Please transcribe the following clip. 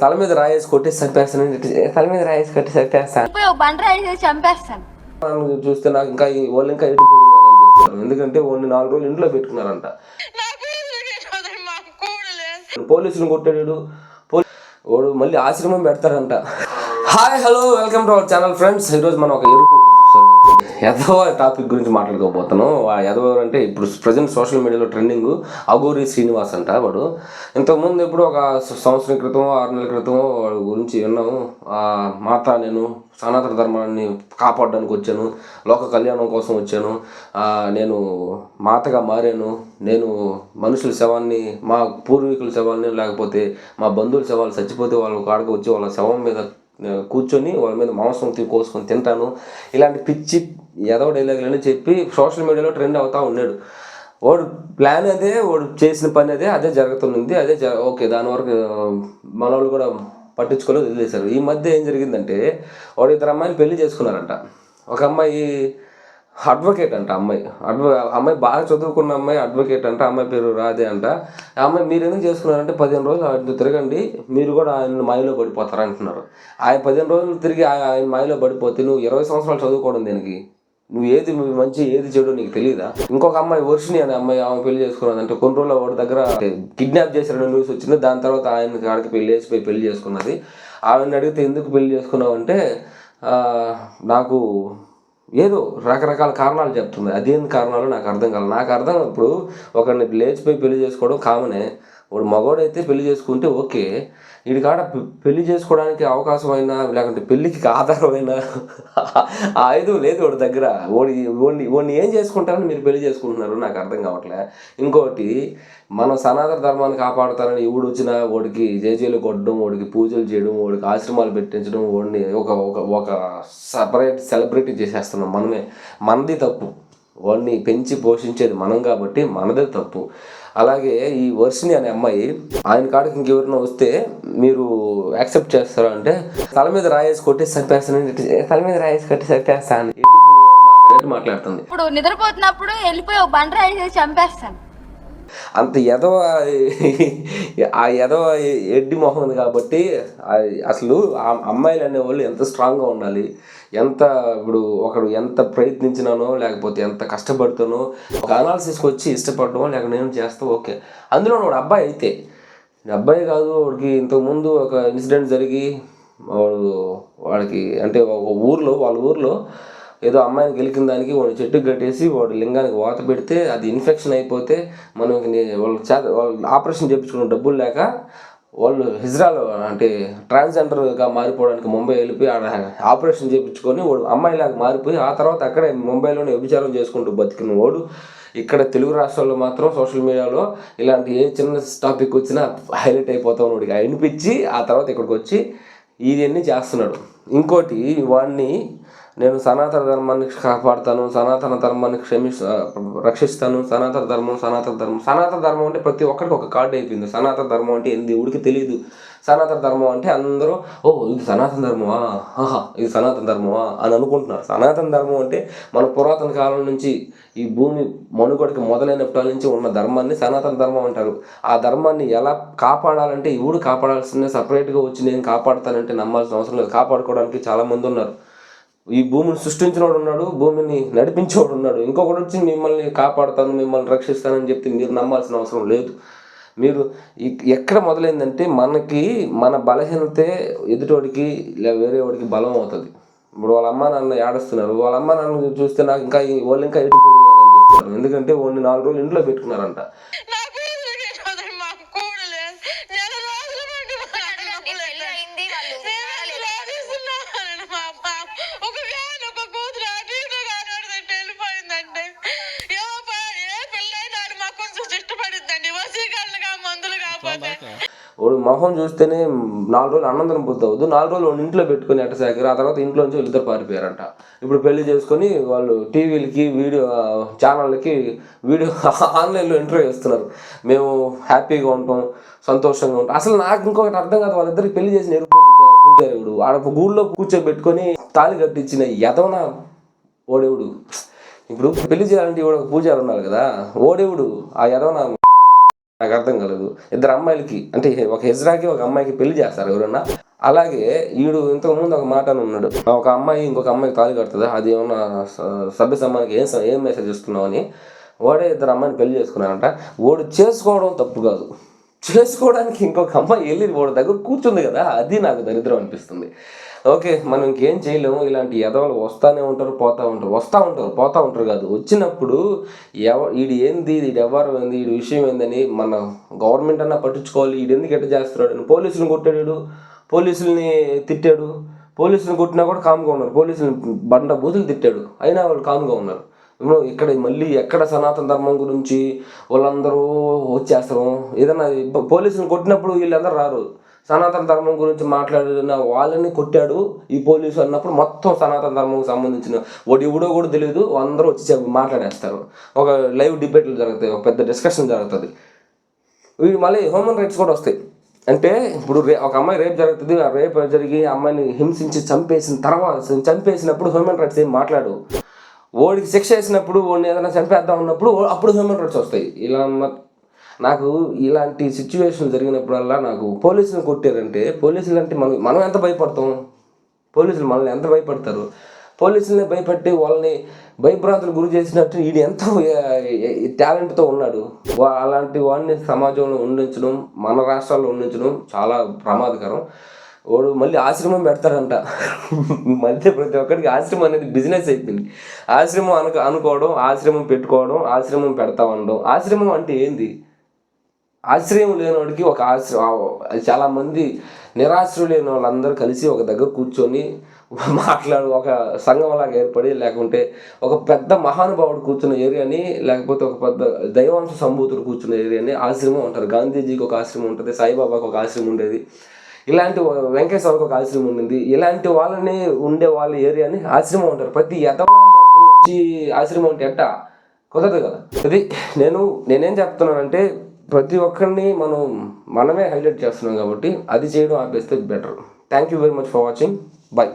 తల మీద రాయేసి కొట్టేసి చంపేస్తాను, తల మీద రాయేసి కొట్టి చంపేస్తాను, చూస్తే నాకు ఇంకా వాళ్ళు ఇంకా ఎటు కనిపిస్తారు. ఎందుకంటే వాడిని 4 రోజులు ఇంట్లో పెట్టుకున్నారంట. పోలీసులు కొట్టాడు, వాడు మళ్ళీ ఆశ్రమం పెడతారంట. Hi hello welcome to our channel friends. ఈరోజు మనం ఒక ఎదవ టాపిక్ గురించి మాట్లాడుకోబోతున్నాం. ఆ ఎదవ అంటే ఇప్పుడు ప్రజెంట్ సోషల్ మీడియాలో ట్రెండింగ్ అఘోరి శ్రీనివాస్ అంట. వాడు ఇంతకుముందు ఎప్పుడు ఒక సంవత్సరం క్రితం 6 నెలల క్రితం వాడి గురించి విన్నాము. మాత నేను సనాతన ధర్మాన్ని కాపాడడానికి వచ్చాను, లోక కళ్యాణం కోసం వచ్చాను, నేను మాతగా మారాను, నేను మనుషుల శవాన్ని, మా పూర్వీకుల శవాన్ని, లేకపోతే మా బంధువుల శవాలు చచ్చిపోతే వాళ్ళ కాడకు వచ్చి వాళ్ళ శవం మీద కూర్చొని వాళ్ళ మీద మాంసం కోసుకొని తింటాను, ఇలాంటి పిచ్చి ఏదో డైలాగులని చెప్పి సోషల్ మీడియాలో ట్రెండ్ అవుతూ ఉన్నాడు. వాడు ప్లాన్ అదే, వాడు చేసిన పని అదే జరుగుతుంది. ఓకే, దాని వరకు మన వాళ్ళు కూడా పట్టించుకోలేదు, వదిలేశారు. ఈ మధ్య ఏం జరిగిందంటే వాడు 2 అమ్మాయిని పెళ్లి చేసుకున్నారంట. ఒక అమ్మాయి అడ్వకేట్ అంట. అమ్మాయి బాగా చదువుకున్న అమ్మాయి అడ్వకేట్ అంట. అమ్మాయి పేరు రాధే అంట. ఆ అమ్మాయి మీరు ఎందుకు చేసుకున్నారంటే 15 రోజులు ఆయన తిరగండి, మీరు కూడా ఆయన మాయలో పడిపోతారు అంటున్నారు. ఆయన 15 రోజులు తిరిగి ఆయన మాయలో పడిపోతే నువ్వు 20 సంవత్సరాలు చదువుకోవడం దేనికి? నువ్వు ఏది మంచి ఏది చెడు నీకు తెలియదా? ఇంకొక అమ్మాయి వర్షిని అనే అమ్మాయి, ఆమె పెళ్లి చేసుకున్నదంటే కొన్ని రోజులు వాడి దగ్గర కిడ్నాప్ చేసిన న్యూస్ వచ్చింది. దాని తర్వాత ఆయన కాడికి పెళ్లి చేసుకున్నది. ఆమెను అడిగితే ఎందుకు పెళ్లి చేసుకున్నావు అంటే నాకు ఏదో రకరకాల కారణాలు చెప్తుంది. అదేం కారణాలు నాకు అర్థం కాదు. నాకు అర్థం ఇప్పుడు ఒకరిని లేచిపోయి పెళ్లి చేసుకోవడం కామనే. వాడు మగవాడైతే పెళ్లి చేసుకుంటే ఓకే, వీడి కాడ పెళ్లి చేసుకోవడానికి అవకాశమైనా లేకుంటే పెళ్ళికి ఆధారమైన ఆయుధం లేదు వాడి దగ్గర. వాడిని ఏం చేసుకుంటారని మీరు పెళ్లి చేసుకుంటున్నారు, నాకు అర్థం కావట్లే. ఇంకోటి, మనం సనాతన ధర్మాన్ని కాపాడుతారని ఎవడు వచ్చినా వాడికి జేజేలు కొట్టడం, వాడికి పూజలు చేయడం, వాడికి ఆశ్రమాలు పెట్టించడం, వాడిని ఒక సపరేట్ సెలబ్రిటీ చేసేస్తున్నాం మనమే. మనది తప్పు. వాడిని పెంచి పోషించేది మనం కాబట్టి మనదే తప్పు. అలాగే ఈ వర్షిని అనే అమ్మాయి ఆయన కాడికి ఇంకెవరైనా వస్తే మీరు యాక్సెప్ట్ చేస్తారా అంటే తల మీద రాయేసి కొట్టేసి చంపేస్తాను, తల మీద రాయేసి కొట్టి చంపేస్తాను మాట్లాడుతుంది. ఇప్పుడు నిద్రపోతున్నప్పుడు వెళ్ళిపోయి ఒక బండ రాయేసి చంపేస్తాను. అంత ఎదవ ఎడ్డి మొహం ఉంది కాబట్టి అసలు ఆ అమ్మాయిలు అనేవాళ్ళు ఎంత స్ట్రాంగ్గా ఉండాలి, ఇప్పుడు ఒకడు ఎంత ప్రయత్నించినానో లేకపోతే ఎంత కష్టపడుతానో ఒక అనాలిసిస్కి వచ్చి ఇష్టపడడం లేక నేను చేస్తా ఓకే. అందులో వాడు అబ్బాయి అయితే అబ్బాయి కాదు, వాడికి ఇంతకుముందు ఒక ఇన్సిడెంట్ జరిగి వాడికి అంటే వాళ్ళ ఊర్లో ఏదో అమ్మాయిని గెలికిన దానికి వాడు చెట్టుకు కట్టేసి వాడు లింగానికి వాత పెడితే అది ఇన్ఫెక్షన్ అయిపోతే వాళ్ళు ఆపరేషన్ చేయించుకున్న డబ్బులు లేక వాళ్ళు హిజ్రాలో అంటే ట్రాన్స్జెండర్గా మారిపోవడానికి ముంబై వెళ్ళిపోయి ఆపరేషన్ చేయించుకొని వాడు అమ్మాయిలాగా మారిపోయి ఆ తర్వాత అక్కడే ముంబైలోనే వ్యభిచారం చేసుకుంటూ బతికిన వాడు ఇక్కడ తెలుగు రాష్ట్రాల్లో మాత్రం సోషల్ మీడియాలో ఇలాంటి ఏ చిన్న టాపిక్ వచ్చినా హైలైట్ అయిపోతాం. వాడికి అనిపించి ఆ తర్వాత ఇక్కడికి వచ్చి ఇవన్నీ చేస్తున్నాడు. ఇంకోటి, వాడిని నేను సనాతన ధర్మాన్ని కాపాడుతాను, సనాతన ధర్మాన్ని రక్షిస్తాను, సనాతన ధర్మం అంటే ప్రతి ఒక్కరికి ఒక కార్డు అయిపోయింది. సనాతన ధర్మం అంటే ఏంది ఊడికి తెలియదు. సనాతన ధర్మం అంటే అందరూ ఇది సనాతన ధర్మమా, ఇది సనాతన ధర్మమా అని అనుకుంటున్నారు. సనాతన ధర్మం అంటే మన పురాతన కాలం నుంచి ఈ భూమి మనుగడకి మొదలైనప్పటి నుంచి ఉన్న ధర్మాన్ని సనాతన ధర్మం అంటారు. ఆ ధర్మాన్ని ఎలా కాపాడాలంటే ఇవుడు కాపాడాల్సిందే, సపరేట్గా వచ్చి నేను కాపాడుతానంటే నమ్మాల్సిన అవసరం లేదు. కాపాడుకోవడానికి చాలామంది ఉన్నారు. ఈ భూమిని సృష్టించినోడు ఉన్నాడు, భూమిని నడిపించేవాడు ఉన్నాడు. ఇంకొకటి వచ్చి మిమ్మల్ని కాపాడుతాను, మిమ్మల్ని రక్షిస్తానని చెప్తే మీరు నమ్మాల్సిన అవసరం లేదు. మీరు ఎక్కడ మొదలైందంటే మన బలహీనతే ఎదుటోడికి వేరే వాడికి బలం అవుతుంది. ఇప్పుడు వాళ్ళ అమ్మ నాన్న ఏడుస్తున్నారు, వాళ్ళ అమ్మ నాన్న చూస్తే నాకు ఇంకా వాళ్ళు ఇంకా ఎటు కనిపిస్తున్నారు. ఎందుకంటే వాడిని 4 రోజులు ఇంట్లో పెట్టుకున్నారంట. వాడు మొహం చూస్తేనే 4 రోజులు అన్నం పొద్దు 4 రోజులు వాడు ఇంట్లో పెట్టుకుని ఎట్టసాగారు. ఆ తర్వాత ఇంట్లో నుంచి వీళ్ళిద్దరు పారిపోయారంట. ఇప్పుడు పెళ్లి చేసుకొని వాళ్ళు టీవీలకి వీడియో ఛానళ్ళకి ఆన్లైన్లో ఇంటర్వ్యూ చేస్తున్నారు. మేము హ్యాపీగా ఉంటాం, సంతోషంగా ఉంటాం. అసలు నాకు ఇంకొకటి అర్థం కాదు, వాళ్ళిద్దరికి పెళ్లి చేసిన పూజారుడు ఆడ గూళ్ళో కూర్చోబెట్టుకొని తాళి కట్టించిన ఎదవన ఓడేవుడు. ఇప్పుడు పెళ్లి చేయాలంటే ఒక పూజారు ఉన్నారు కదా, ఓడేవుడు ఆ ఎదవన నాకు అర్థం కలదు. ఇద్దరు అమ్మాయిలకి అంటే ఒక హిజ్రాకి ఒక అమ్మాయికి పెళ్లి చేస్తారు ఎవరన్నా. అలాగే ఈడు ఇంతకుముందు ఒక మాట అని ఉన్నాడు, ఒక అమ్మాయి ఇంకొక అమ్మాయికి తాళి కడుతుంది, అది ఏమన్నా సభ్య సమానికి ఏం మెసేజ్ ఇస్తున్నావు అని. వాడే ఇద్దరు అమ్మాయిని పెళ్లి చేసుకున్నారంట. వాడు చేసుకోవడం తప్పు కాదు, చేసుకోవడానికి ఇంకొక అమ్మాయి వెళ్ళి వాడి దగ్గర కూర్చుంది కదా, అది నాకు దరిద్రం అనిపిస్తుంది. ఓకే, మనం ఇంకేం చేయలేము. ఇలాంటి ఎదవలు వస్తూనే ఉంటారు, పోతూ ఉంటారు కాదు. వచ్చినప్పుడు వీడు ఏంది, వీడు ఎవరు ఏంది, వీడి విషయం ఏందని మన గవర్నమెంట్ అన్నా పట్టించుకోవాలి. వీడు ఎందుకు ఎట్లా చేస్తున్నాడు అని పోలీసులను కొట్టాడు, పోలీసుల్ని తిట్టాడు. పోలీసులను కొట్టినా కూడా కామ్గా ఉన్నారు. పోలీసులను బండ బూతులు తిట్టాడు, అయినా వాళ్ళు కామ్గా ఉన్నారు. ఇక్కడ మళ్ళీ ఎక్కడ సనాతన ధర్మం గురించి వాళ్ళందరూ వచ్చేస్తారు. ఏదన్నా పోలీసులను కొట్టినప్పుడు వీళ్ళందరూ రారు. సనాతన ధర్మం గురించి మాట్లాడిన వాళ్ళని కొట్టాడు ఈ పోలీసు అన్నప్పుడు మొత్తం సనాతన ధర్మంకి సంబంధించిన ఎవడో కూడా తెలియదు, అందరూ వచ్చి మాట్లాడేస్తారు. ఒక లైవ్ డిబేట్లు జరుగుతాయి, ఒక పెద్ద డిస్కషన్ జరుగుతుంది. వీడు మళ్ళీ హ్యూమన్ రైట్స్ కూడా వస్తాయి. అంటే ఇప్పుడు ఒక అమ్మాయి రేప్ జరుగుతుంది, ఆ రేప్ జరిగి అమ్మాయిని హింసించి చంపేసినప్పుడు హ్యూమన్ రైట్స్ ఏం మాట్లాడు. ఓడికి శిక్ష వేసినప్పుడు వాడిని ఏదైనా చంపేద్దాం ఉన్నప్పుడు అప్పుడు హ్యూమన్ రైట్స్ వస్తాయి. ఇలా నాకు ఇలాంటి సిచ్యువేషన్ జరిగినప్పుడల్లా నాకు పోలీసులు కొట్టారంటే, పోలీసులు అంటే మనం ఎంత భయపడతాం, పోలీసులు మనల్ని ఎంత భయపడతారు. పోలీసుల్ని భయపెట్టి వాళ్ళని భయభ్రాంతులు గురి చేసినట్టు వీడు ఎంత టాలెంట్తో ఉన్నాడు. అలాంటి వాడిని సమాజంలో ఉండించడం, మన రాష్ట్రాల్లో ఉండించడం చాలా ప్రమాదకరం. వాడు మళ్ళీ ఆశ్రమం పెడతాడంట. మళ్ళీ ప్రతి ఒక్కరికి ఆశ్రమం అనేది బిజినెస్ అయిపోయింది. ఆశ్రమం అనుకోవడం, ఆశ్రమం పెట్టుకోవడం, ఆశ్రమం పెడతా ఉండడం. ఆశ్రమం అంటే ఏంది? ఆశ్రయం లేనివాడికి ఒక చాలామంది నిరాశ్రయం లేని వాళ్ళందరూ కలిసి ఒక దగ్గర కూర్చొని ఒక సంఘంలాగా ఏర్పడి, లేకుంటే ఒక పెద్ద మహానుభావుడు కూర్చున్న ఏరియాని, లేకపోతే ఒక పెద్ద దైవాంశ సంభూతుడు కూర్చున్న ఏరియాని ఆశ్రమం అంటారు. గాంధీజీకి ఒక ఆశ్రమం ఉంటుంది, సాయిబాబాకి ఒక ఆశ్రమం ఉండేది, ఇలాంటి వెంకటేశ్వరకి ఒక ఆశ్రమం ఉండింది. ఇలాంటి వాళ్ళని ఉండే వాళ్ళ ఏరియాని ఆశ్రమం అంటారు. ప్రతి యథమంటూ వచ్చి ఆశ్రమం అంటే ఎట్టా కుదరదు కదా. ఇది నేనేం చెప్తున్నానంటే, ప్రతి ఒక్కరిని మనమే హైలైట్ చేస్తున్నాం కాబట్టి అది చేయడం ఆపేస్తే better. Thank you very much for watching. By.